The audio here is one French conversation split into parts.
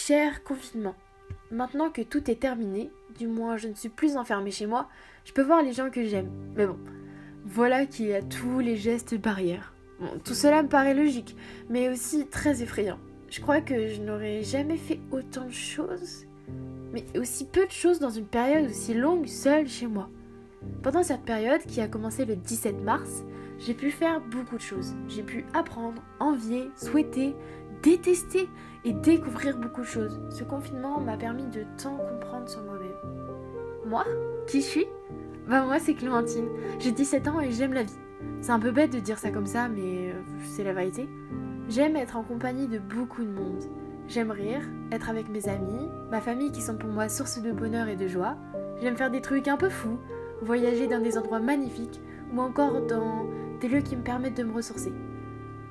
Cher confinement, maintenant que tout est terminé, du moins je ne suis plus enfermée chez moi, je peux voir les gens que j'aime. Mais bon, voilà qu'il y a tous les gestes barrières. Bon, tout cela me paraît logique, mais aussi très effrayant. Je crois que je n'aurais jamais fait autant de choses, mais aussi peu de choses dans une période aussi longue seule chez moi. Pendant cette période qui a commencé le 17 mars, j'ai pu faire beaucoup de choses. J'ai pu apprendre, envier, souhaiter, détester et découvrir beaucoup de choses. Ce confinement m'a permis de tant comprendre sur moi-même. Moi, qui je suis ? Moi c'est Clémentine, j'ai 17 ans et j'aime la vie. C'est un peu bête de dire ça comme ça, mais c'est la vérité. J'aime être en compagnie de beaucoup de monde. J'aime rire, être avec mes amis, ma famille qui sont pour moi source de bonheur et de joie. J'aime faire des trucs un peu fous, voyager dans des endroits magnifiques ou encore dans des lieux qui me permettent de me ressourcer.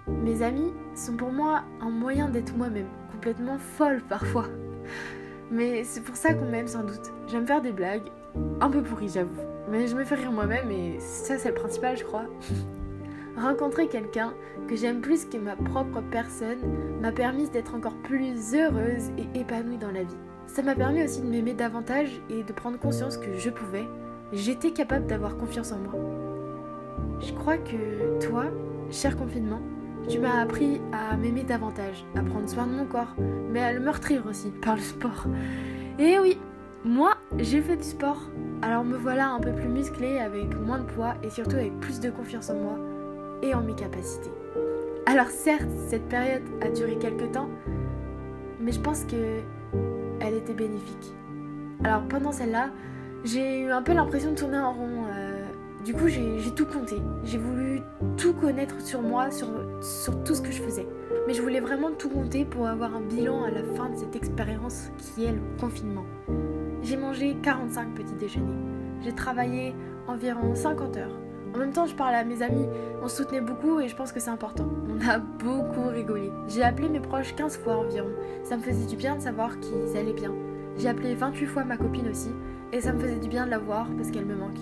Mes amis sont pour moi un moyen d'être moi-même, complètement folle parfois. Mais c'est pour ça qu'on m'aime sans doute. J'aime faire des blagues, un peu pourries j'avoue, mais je me fais rire moi-même et ça c'est le principal je crois. Rencontrer quelqu'un que j'aime plus que ma propre personne m'a permis d'être encore plus heureuse et épanouie dans la vie. Ça m'a permis aussi de m'aimer davantage et de prendre conscience que j'étais capable d'avoir confiance en moi. Je crois que toi, cher confinement, tu m'as appris à m'aimer davantage, à prendre soin de mon corps, mais à le meurtrir aussi par le sport. Et oui, moi, j'ai fait du sport, alors me voilà un peu plus musclée, avec moins de poids et surtout avec plus de confiance en moi et en mes capacités. Alors certes, cette période a duré quelques temps, mais je pense que elle était bénéfique. Alors pendant celle-là, j'ai eu un peu l'impression de tourner en rond. Du coup, j'ai tout compté. J'ai voulu tout connaître sur moi, sur tout ce que je faisais. Mais je voulais vraiment tout compter pour avoir un bilan à la fin de cette expérience qui est le confinement. J'ai mangé 45 petits déjeuners. J'ai travaillé environ 50 heures. En même temps, je parlais à mes amis. On se soutenait beaucoup et je pense que c'est important. On a beaucoup rigolé. J'ai appelé mes proches 15 fois environ. Ça me faisait du bien de savoir qu'ils allaient bien. J'ai appelé 28 fois ma copine aussi. Et ça me faisait du bien de la voir parce qu'elle me manque.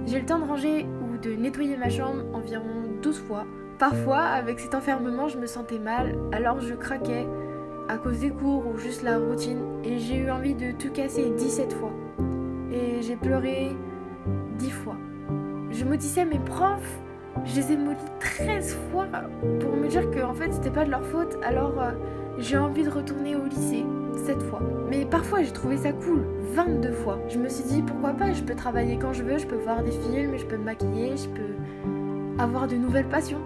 J'ai eu le temps de ranger ou de nettoyer ma chambre environ 12 fois. Parfois, avec cet enfermement, je me sentais mal, alors je craquais à cause des cours ou juste la routine. Et j'ai eu envie de tout casser 17 fois. Et j'ai pleuré 10 fois. Je maudissais mes profs, je les ai maudits 13 fois pour me dire que en fait c'était pas de leur faute. Alors j'ai envie de retourner au lycée 7 fois. Mais parfois j'ai trouvé ça cool, 22 fois. Je me suis dit pourquoi pas, je peux travailler quand je veux, je peux voir des films, je peux me maquiller, je peux avoir de nouvelles passions.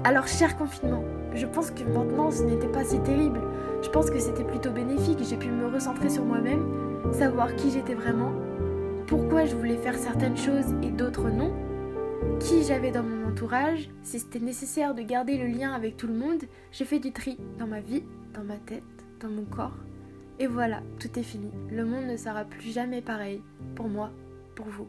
Alors cher confinement, je pense que maintenant ce n'était pas si terrible. Je pense que c'était plutôt bénéfique, j'ai pu me recentrer sur moi-même, savoir qui j'étais vraiment, pourquoi je voulais faire certaines choses et d'autres non, qui j'avais dans mon entourage, si c'était nécessaire de garder le lien avec tout le monde. J'ai fait du tri dans ma vie, dans ma tête, dans mon corps. Et voilà, tout est fini. Le monde ne sera plus jamais pareil, pour moi, pour vous.